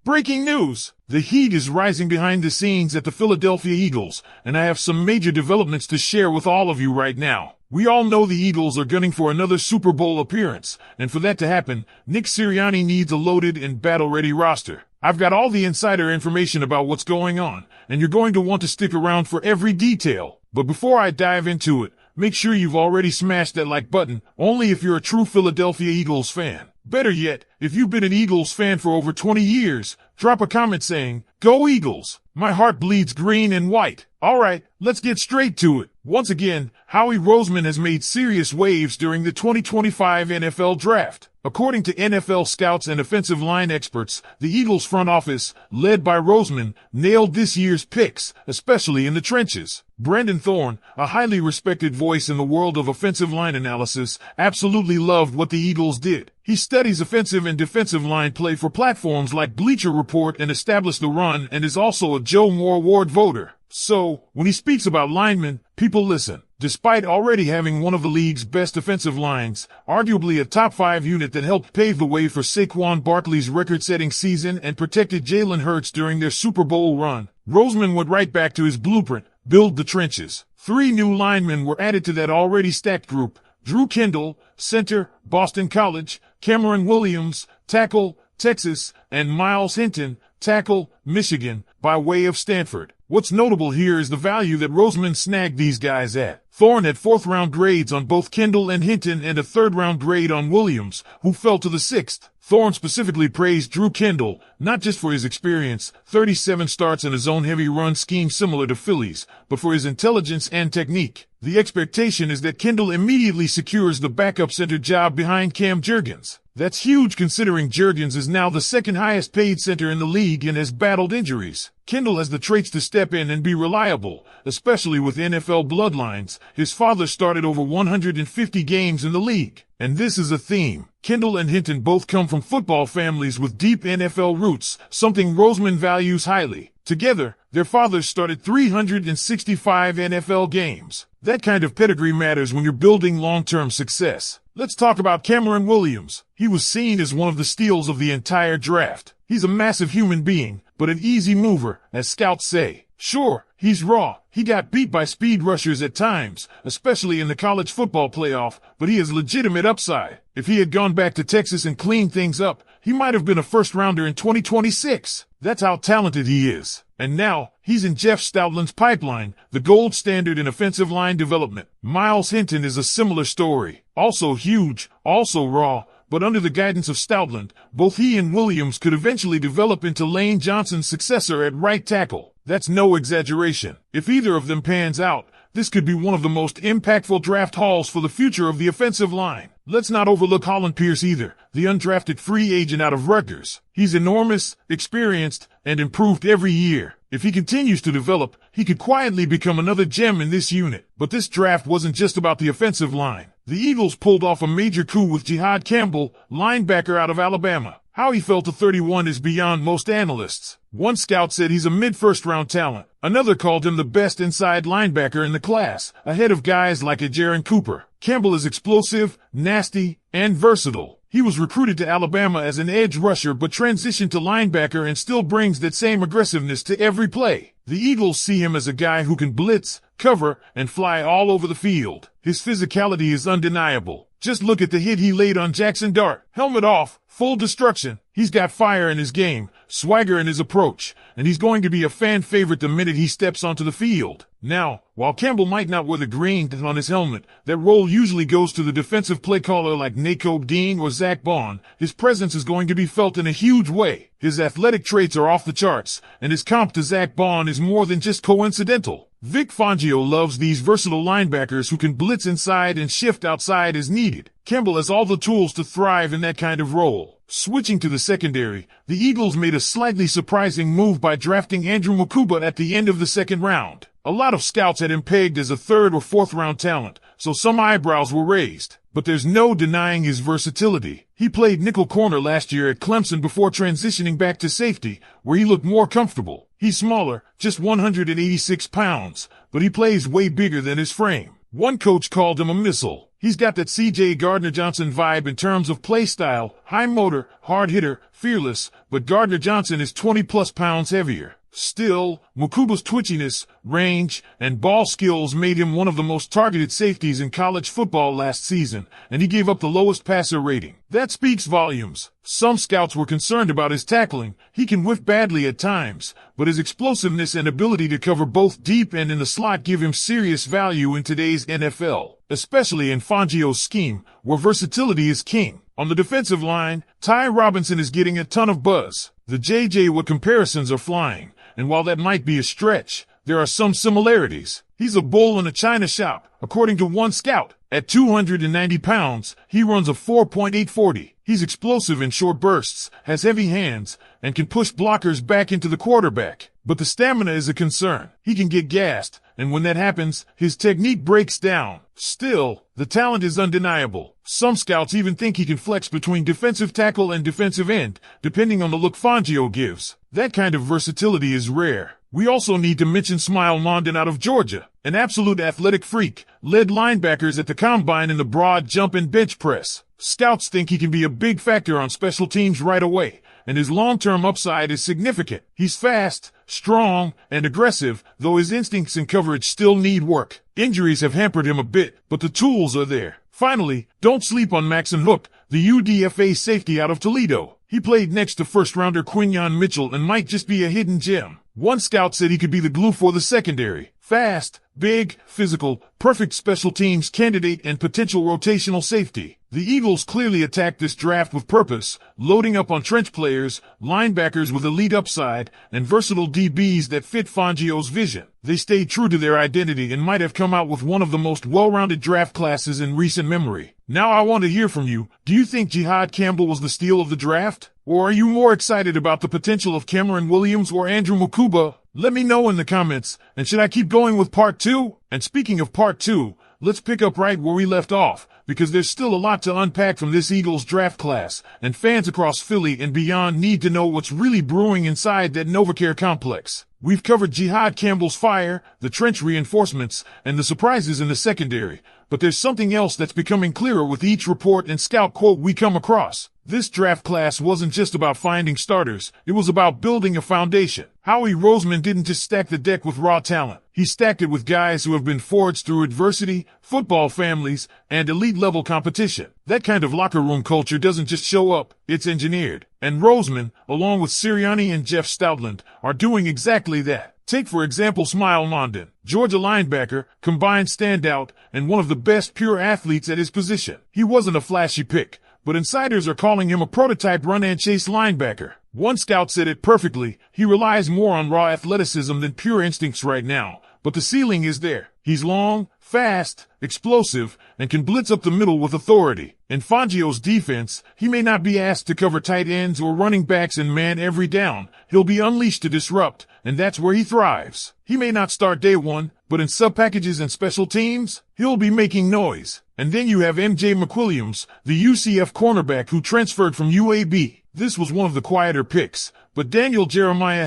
Breaking news! The heat is rising behind the scenes at the Philadelphia Eagles, and I have some major developments to share with all of you right now. We all know the Eagles are gunning for another Super Bowl appearance, and for that to happen, Nick Sirianni needs a loaded and battle-ready roster. I've got all the insider information about what's going on, and you're going to want to stick around for every detail. But before I dive into it, make sure you've already smashed that like button, only if you're a true Philadelphia Eagles fan. Better yet, if you've been an Eagles fan for over 20 years, drop a comment saying, "Go Eagles! My heart bleeds green and white." Alright, let's get straight to it. Once again, Howie Roseman has made serious waves during the 2025 NFL Draft. According to NFL scouts and offensive line experts, the Eagles front office, led by Roseman, nailed this year's picks, especially in the trenches. Brendan Thorne, a highly respected voice in the world of offensive line analysis, absolutely loved what the Eagles did. He studies offensive and defensive line play for platforms like Bleacher Report and Establish the Run, and is also a Joe Moore Award voter. So, when he speaks about linemen, people listen. Despite already having one of the league's best offensive lines, arguably a top 5 unit that helped pave the way for Saquon Barkley's record-setting season and protected Jalen Hurts during their Super Bowl run, Roseman went right back to his blueprint: build the trenches. 3 new linemen were added to that already stacked group: Drew Kendall, center, Boston College; Cameron Williams, tackle, Texas; and Miles Hinton, tackle, Michigan, by way of Stanford. What's notable here is the value that Roseman snagged these guys at. Thorne had 4th-round grades on both Kendall and Hinton and a 3rd-round grade on Williams, who fell to the 6th. Thorne specifically praised Drew Kendall, not just for his experience, 37 starts in a zone-heavy run scheme similar to Philly's, but for his intelligence and technique. The expectation is that Kendall immediately secures the backup center job behind Cam Jurgens. That's huge considering Jurgens is now the 2nd highest paid center in the league and has battled injuries. Kendall has the traits to step in and be reliable, especially with NFL bloodlines. His father started over 150 games in the league. And this is a theme. Kendall and Hinton both come from football families with deep NFL roots, something Roseman values highly. Together, their fathers started 365 NFL games. That kind of pedigree matters when you're building long-term success. Let's talk about Cameron Williams. He was seen as one of the steals of the entire draft. He's a massive human being, but an easy mover, as scouts say. Sure, he's raw. He got beat by speed rushers at times, especially in the college football playoff, but he has legitimate upside. If he had gone back to Texas and cleaned things up, he might have been a first-rounder in 2026. That's how talented he is. And now, he's in Jeff Stoutland's pipeline, the gold standard in offensive line development. Miles Hinton is a similar story. Also huge, also raw, but under the guidance of Stoutland, both he and Williams could eventually develop into Lane Johnson's successor at right tackle. That's no exaggeration. If either of them pans out, this could be one of the most impactful draft hauls for the future of the offensive line. Let's not overlook Holland Pierce either, the undrafted free agent out of Rutgers. He's enormous, experienced, and improved every year. If he continues to develop, he could quietly become another gem in this unit. But this draft wasn't just about the offensive line. The Eagles pulled off a major coup with Jihad Campbell, linebacker out of Alabama. How he fell to 31 is beyond most analysts. One scout said he's a mid-first-round talent. Another called him the best inside linebacker in the class, ahead of guys like Jaron Cooper. Campbell is explosive, nasty, and versatile. He was recruited to Alabama as an edge rusher but transitioned to linebacker and still brings that same aggressiveness to every play. The Eagles see him as a guy who can blitz, cover, and fly all over the field. His physicality is undeniable. Just look at the hit he laid on Jackson Dart. Helmet off, full destruction. He's got fire in his game, swagger in his approach, and he's going to be a fan favorite the minute he steps onto the field. Now, while Campbell might not wear the green on his helmet, that role usually goes to the defensive play caller like Nakobe Dean or Zach Bond. His presence is going to be felt in a huge way. His athletic traits are off the charts, and his comp to Zach Bond is more than just coincidental. Vic Fangio loves these versatile linebackers who can blitz inside and shift outside as needed. Campbell has all the tools to thrive in that kind of role. Switching to the secondary, the Eagles made a slightly surprising move by drafting Andrew Mukuba at the end of the 2nd round. A lot of scouts had him pegged as a 3rd or 4th round talent, so some eyebrows were raised. But there's no denying his versatility. He played nickel corner last year at Clemson before transitioning back to safety, where he looked more comfortable. He's smaller, just 186 pounds, but he plays way bigger than his frame. One coach called him a missile. He's got that C.J. Gardner-Johnson vibe in terms of play style, high motor, hard hitter, fearless, but Gardner-Johnson is 20+ pounds heavier. Still, Mukuba's twitchiness, range, and ball skills made him one of the most targeted safeties in college football last season, and he gave up the lowest passer rating. That speaks volumes. Some scouts were concerned about his tackling. He can whiff badly at times, but his explosiveness and ability to cover both deep and in the slot give him serious value in today's NFL, especially in Fangio's scheme, where versatility is king. On the defensive line, Ty Robinson is getting a ton of buzz. The J.J. Watt comparisons are flying, and while that might be a stretch, there are some similarities. He's a bull in a china shop, according to one scout. At 290 pounds, he runs a 4.840. He's explosive in short bursts, has heavy hands, and can push blockers back into the quarterback. But the stamina is a concern. He can get gassed, and when that happens, his technique breaks down. Still, the talent is undeniable. Some scouts even think he can flex between defensive tackle and defensive end, depending on the look Fangio gives. That kind of versatility is rare. We also need to mention Smile London out of Georgia, an absolute athletic freak, led linebackers at the combine in the broad jump and bench press. Scouts think he can be a big factor on special teams right away, and his long-term upside is significant. He's fast, strong, and aggressive, though his instincts and coverage still need work. Injuries have hampered him a bit, but the tools are there. Finally, don't sleep on Maxon Hook, the UDFA safety out of Toledo. He played next to first-rounder Quinyon Mitchell and might just be a hidden gem. One scout said he could be the glue for the secondary. Fast, big, physical, perfect special teams candidate and potential rotational safety. The Eagles clearly attacked this draft with purpose, loading up on trench players, linebackers with elite upside, and versatile DBs that fit Fangio's vision. They stayed true to their identity and might have come out with one of the most well-rounded draft classes in recent memory. Now I want to hear from you. Do you think Jihad Campbell was the steal of the draft? Or are you more excited about the potential of Cameron Williams or Andrew Mukuba? Let me know in the comments. And should I keep going with part 2? And speaking of part 2, let's pick up right where we left off, because there's still a lot to unpack from this Eagles draft class, and fans across Philly and beyond need to know what's really brewing inside that NovaCare complex. We've covered Jihad Campbell's fire, the trench reinforcements, and the surprises in the secondary, but there's something else that's becoming clearer with each report and scout quote we come across. This draft class wasn't just about finding starters, it was about building a foundation. Howie Roseman didn't just stack the deck with raw talent. He stacked it with guys who have been forged through adversity, football families, and elite-level competition. That kind of locker room culture doesn't just show up, it's engineered. And Roseman, along with Sirianni and Jeff Stoutland, are doing exactly that. Take, for example, Smile London, Georgia linebacker, combined standout, and one of the best pure athletes at his position. He wasn't a flashy pick, but insiders are calling him a prototype run-and-chase linebacker. One scout said it perfectly, he relies more on raw athleticism than pure instincts right now, but the ceiling is there. He's long, fast, explosive, and can blitz up the middle with authority. In Fangio's defense, he may not be asked to cover tight ends or running backs and man every down. He'll be unleashed to disrupt, and that's where he thrives. He may not start day one, but in sub-packages and special teams, he'll be making noise. And then you have M.J. McWilliams, the UCF cornerback who transferred from UAB. This was one of the quieter picks, but Daniel Jeremiah